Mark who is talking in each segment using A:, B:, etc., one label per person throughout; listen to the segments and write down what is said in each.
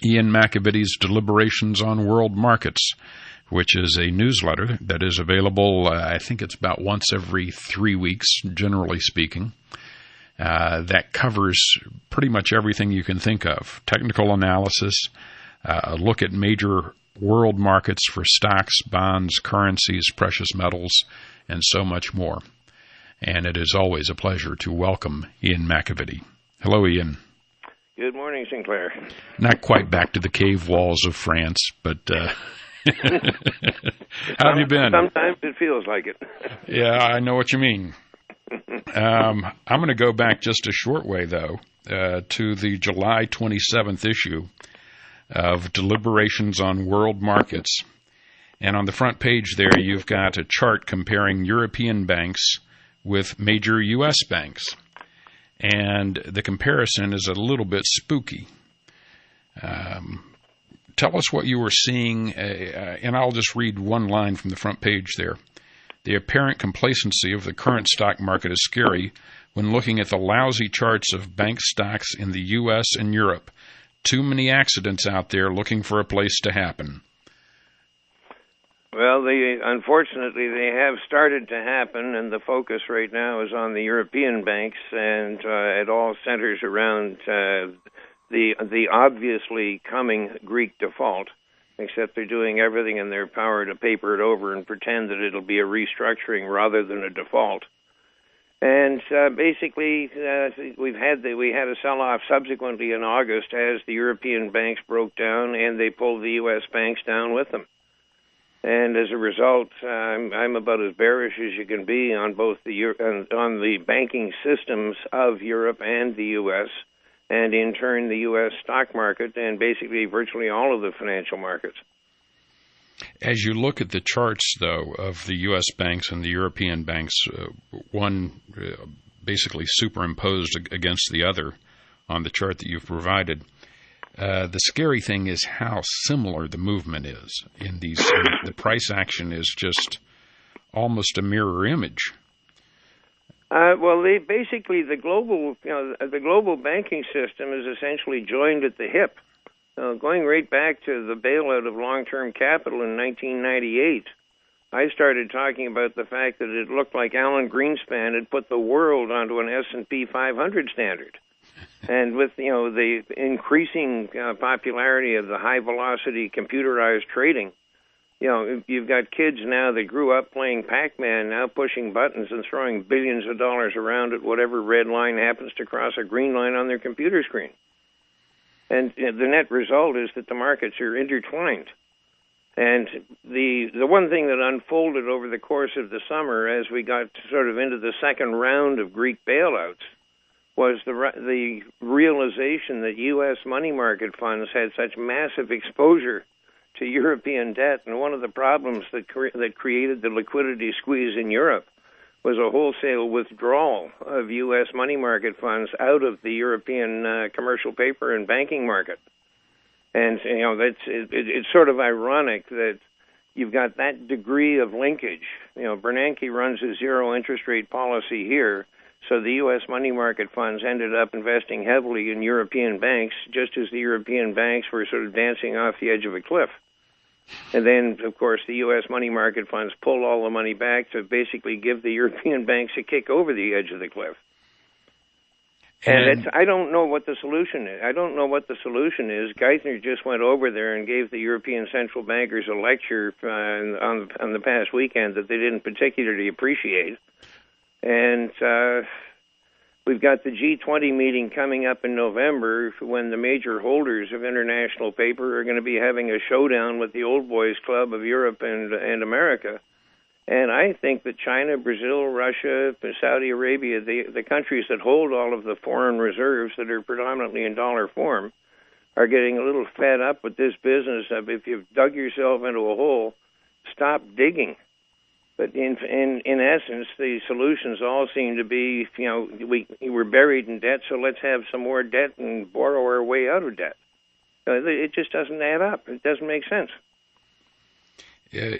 A: Ian McAvity's Deliberations on World Markets, which is a newsletter that is available, I think it's about once every 3 weeks, generally speaking, that covers pretty much everything you can think of. Technical analysis, a look at major world markets for stocks, bonds, currencies, precious metals, and so much more. And it is always a pleasure to welcome Ian McAvity. Hello, Ian.
B: Good morning, Sinclair.
A: Not quite back to the cave walls of France, but how have you been?
B: Sometimes it feels like it.
A: Yeah, I know what you mean. I'm going to go back just a short way, though, to the July 27th issue of Deliberations on World Markets. And on the front page there, you've got a chart comparing European banks with major U.S. banks. And the comparison is a little bit spooky. Tell us what you were seeing, and I'll just read one line from the front page there. The apparent complacency of the current stock market is scary when looking at the lousy charts of bank stocks in the U.S. and Europe. Too many accidents out there looking for a place to happen.
B: Well, unfortunately, they have started to happen, and the focus right now is on the European banks, and it all centers around the obviously coming Greek default, except they're doing everything in their power to paper it over and pretend that it'll be a restructuring rather than a default. And basically, we had a sell-off subsequently in August as the European banks broke down, and they pulled the U.S. banks down with them. And as a result, I'm about as bearish as you can be on both on the banking systems of Europe and the U.S., and in turn the U.S. stock market and basically virtually all of the financial markets.
A: As you look at the charts, though, of the U.S. banks and the European banks, one basically superimposed against the other on the chart that you've provided, the scary thing is how similar the movement is in these. The price action is just almost a mirror image.
B: Well, the global banking system is essentially joined at the hip. Going right back to the bailout of long-term capital in 1998, I started talking about the fact that it looked like Alan Greenspan had put the world onto an S&P 500 standard. And with the increasing popularity of the high-velocity computerized trading, you've got kids now that grew up playing Pac-Man now pushing buttons and throwing billions of dollars around at whatever red line happens to cross a green line on their computer screen. And the net result is that the markets are intertwined. And the one thing that unfolded over the course of the summer as we got sort of into the second round of Greek bailouts was the realization that U.S. money market funds had such massive exposure to European debt. And one of the problems that created the liquidity squeeze in Europe was a wholesale withdrawal of U.S. money market funds out of the European commercial paper and banking market. And it's sort of ironic that you've got that degree of linkage. Bernanke runs a zero interest rate policy here, so the U.S. money market funds ended up investing heavily in European banks, just as the European banks were sort of dancing off the edge of a cliff. And then, of course, the U.S. money market funds pulled all the money back to basically give the European banks a kick over the edge of the cliff. And I don't know what the solution is. Geithner just went over there and gave the European central bankers a lecture on the past weekend that they didn't particularly appreciate. And we've got the G20 meeting coming up in November when the major holders of international paper are going to be having a showdown with the old boys club of Europe and America. And I think that China, Brazil, Russia, Saudi Arabia, the countries that hold all of the foreign reserves that are predominantly in dollar form, are getting a little fed up with this business of if you've dug yourself into a hole, stop digging. But in essence, the solutions all seem to be, we're buried in debt, so let's have some more debt and borrow our way out of debt. It just doesn't add up. It doesn't make sense.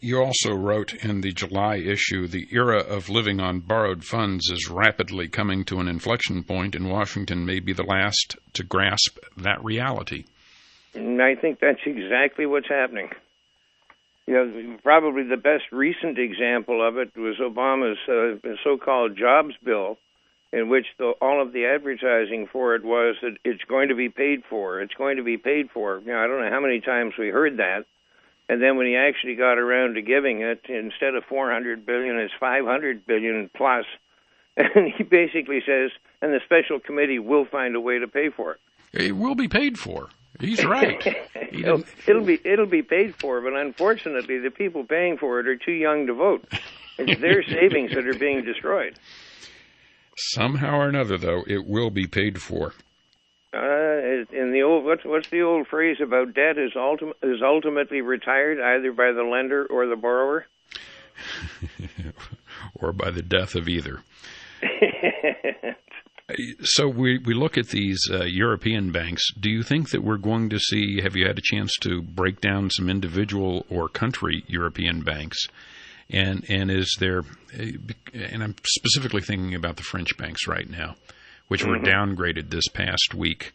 A: You also wrote in the July issue, the era of living on borrowed funds is rapidly coming to an inflection point, and Washington may be the last to grasp that reality.
B: And I think that's exactly what's happening. Probably the best recent example of it was Obama's so-called jobs bill, in which all of the advertising for it was that it's going to be paid for. It's going to be paid for. I don't know how many times we heard that. And then when he actually got around to giving it, instead of $400 billion, it's $500 billion plus. And he basically says, and the special committee will find a way to pay for it.
A: It will be paid for. He's right.
B: It'll be paid for, but unfortunately, the people paying for it are too young to vote. It's their savings that are being destroyed.
A: Somehow or another, though, it will be paid for.
B: In the old, what's the old phrase about debt is ultimately retired either by the lender or the borrower,
A: or by the death of either. So we look at these European banks. Do you think that we're going to see, have you had a chance to break down some individual or country European banks? And is there, and I'm specifically thinking about the French banks right now, which were downgraded this past week.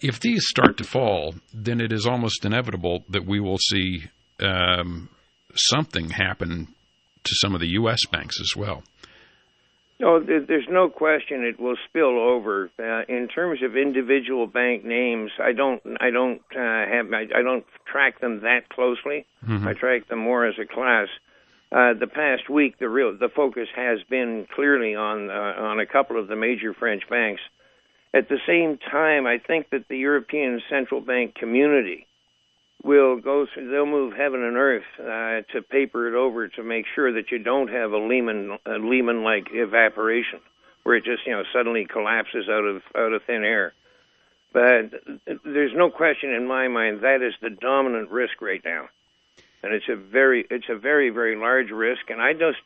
A: If these start to fall, then it is almost inevitable that we will see something happen to some of the U.S. banks as well.
B: No, there's no question it will spill over. In terms of individual bank names, I don't track them that closely. I track them more as a class. The past week, the focus has been clearly on a couple of the major French banks. At the same time, I think that the European Central Bank community will they'll move heaven and earth to paper it over to make sure that you don't have a Lehman-like evaporation where it just suddenly collapses out of thin air. But there's no question in my mind that is the dominant risk right now, and it's a very very large risk. And I just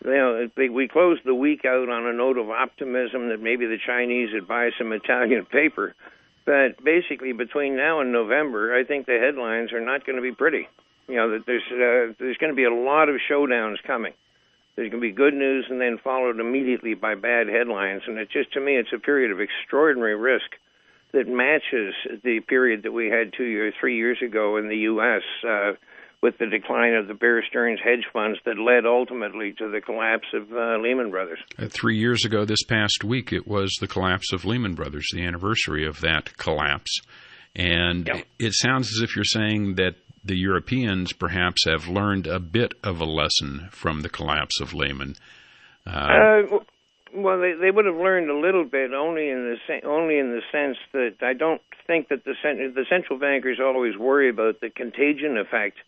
B: we closed the week out on a note of optimism that maybe the Chinese would buy some Italian paper. But basically, between now and November, I think the headlines are not going to be pretty. That there's going to be a lot of showdowns coming. There's going to be good news and then followed immediately by bad headlines. And to me, it's a period of extraordinary risk that matches the period that we had 3 years ago in the U.S. With the decline of the Bear Stearns hedge funds that led ultimately to the collapse of Lehman Brothers.
A: 3 years ago this past week, it was the collapse of Lehman Brothers, the anniversary of that collapse. And It sounds as if you're saying that the Europeans perhaps have learned a bit of a lesson from the collapse of Lehman.
B: Well, they would have learned a little bit, only in the sense that I don't think that the central bankers always worry about the contagion effect.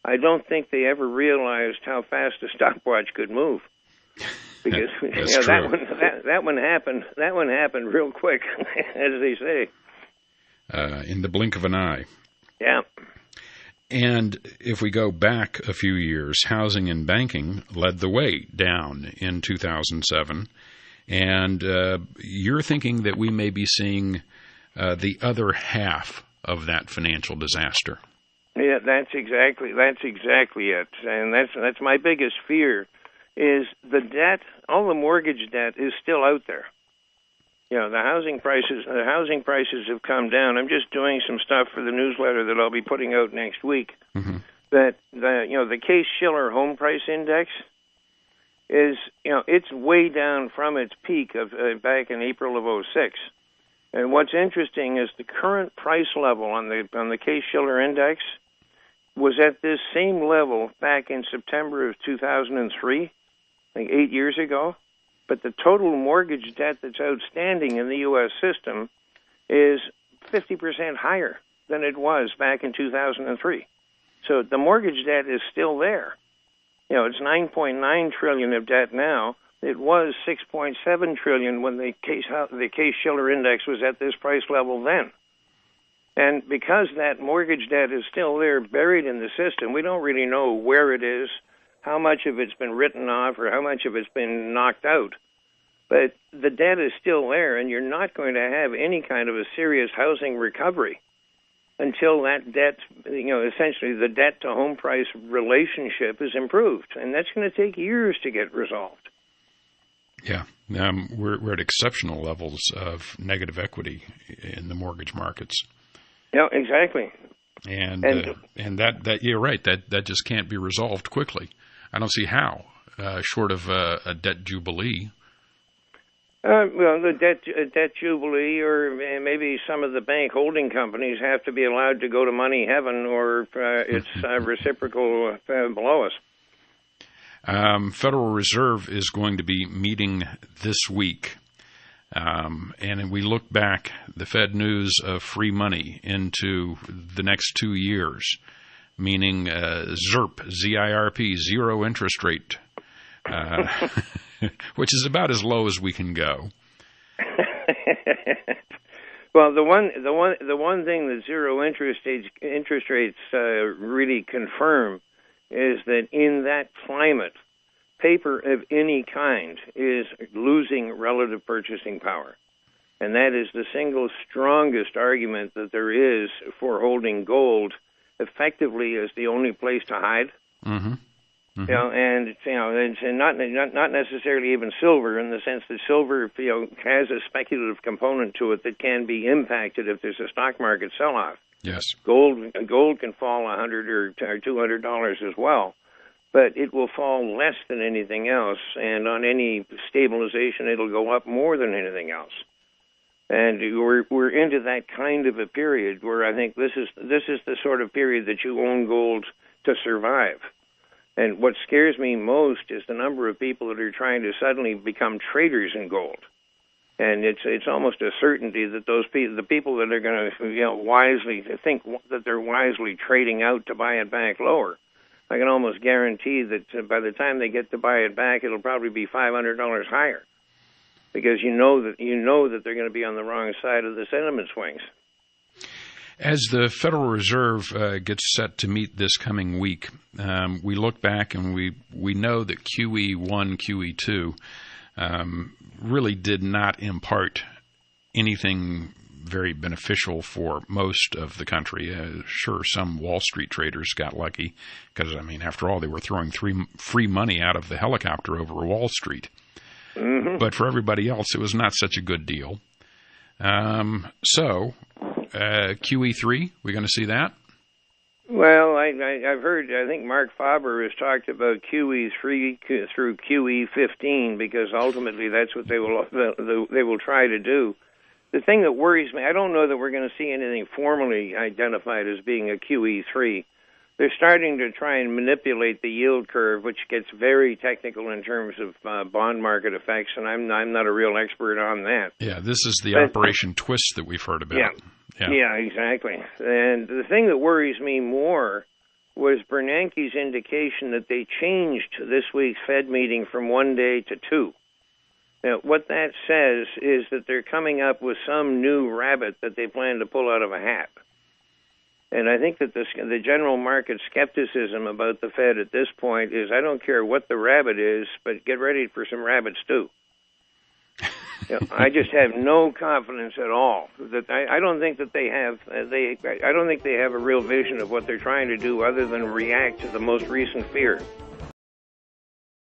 B: I don't think they ever realized how fast a stopwatch could move, because that one happened. That one happened real quick, as they say,
A: in the blink of an eye.
B: Yeah.
A: And if we go back a few years, housing and banking led the way down in 2007, and you're thinking that we may be seeing the other half of that financial disaster.
B: Yeah, that's exactly it, and that's my biggest fear. Is the debt, all the mortgage debt, is still out there. The housing prices have come down. I'm just doing some stuff for the newsletter that I'll be putting out next week. That the Case-Shiller Home Price Index is it's way down from its peak of back in April of '06. And what's interesting is the current price level on the Case-Shiller Index was at this same level back in September of 2003, like 8 years ago. But the total mortgage debt that's outstanding in the U.S. system is 50% higher than it was back in 2003. So the mortgage debt is still there. It's $9.9 trillion of debt now. It was $6.7 trillion when the Case-Shiller Index was at this price level then. And because that mortgage debt is still there, buried in the system, we don't really know where it is, how much of it's been written off, or how much of it's been knocked out. But the debt is still there, and you're not going to have any kind of a serious housing recovery until that debt, essentially the debt-to-home price relationship is improved. And that's going to take years to get resolved.
A: Yeah, we're at exceptional levels of negative equity in the mortgage markets.
B: Yeah, exactly.
A: And that you're right. That just can't be resolved quickly. I don't see how, short of a debt jubilee.
B: Well, the debt jubilee, or maybe some of the bank holding companies have to be allowed to go to money heaven, or it's reciprocal below us.
A: Federal Reserve is going to be meeting this week. And we look back, the Fed news of free money into the next 2 years, meaning ZIRP, Z-I-R-P, zero interest rate, which is about as low as we can go.
B: Well, the one thing that zero interest rates really confirm is that in that climate, paper of any kind is losing relative purchasing power. And that is the single strongest argument that there is for holding gold effectively as the only place to hide.
A: Mm-hmm. Mm-hmm.
B: It's not necessarily even silver, in the sense that silver, has a speculative component to it that can be impacted if there's a stock market sell-off.
A: Yes.
B: Gold can fall $100 or $200 as well, but it will fall less than anything else, and on any stabilization, it'll go up more than anything else. And we're into that kind of a period where I think this is the sort of period that you own gold to survive. And what scares me most is the number of people that are trying to suddenly become traders in gold. And it's almost a certainty that the people that are going to wisely think that they're wisely trading out to buy it back lower, I can almost guarantee that by the time they get to buy it back, it'll probably be $500 higher, because you know that they're going to be on the wrong side of the sentiment swings.
A: As the Federal Reserve gets set to meet this coming week, we look back and we know that QE1, QE2 really did not impart anything very beneficial for most of the country. Sure, some Wall Street traders got lucky because, after all, they were throwing free money out of the helicopter over Wall Street. Mm-hmm. But for everybody else, it was not such a good deal. So QE3, we're going to see that?
B: Well, I've heard, I think Mark Faber has talked about QE3 through QE15, because ultimately that's what they will try to do. The thing that worries me, I don't know that we're going to see anything formally identified as being a QE3. They're starting to try and manipulate the yield curve, which gets very technical in terms of bond market effects, and I'm not a real expert on that.
A: Yeah, this is the Operation Twist that we've heard about.
B: Yeah, exactly. And the thing that worries me more was Bernanke's indication that they changed this week's Fed meeting from 1 day to 2. Now, what that says is that they're coming up with some new rabbit that they plan to pull out of a hat. And I think that the general market skepticism about the Fed at this point is, I don't care what the rabbit is, but get ready for some rabbit stew. I just have no confidence at all. I don't think that they have. I don't think they have a real vision of what they're trying to do, other than react to the most recent fear.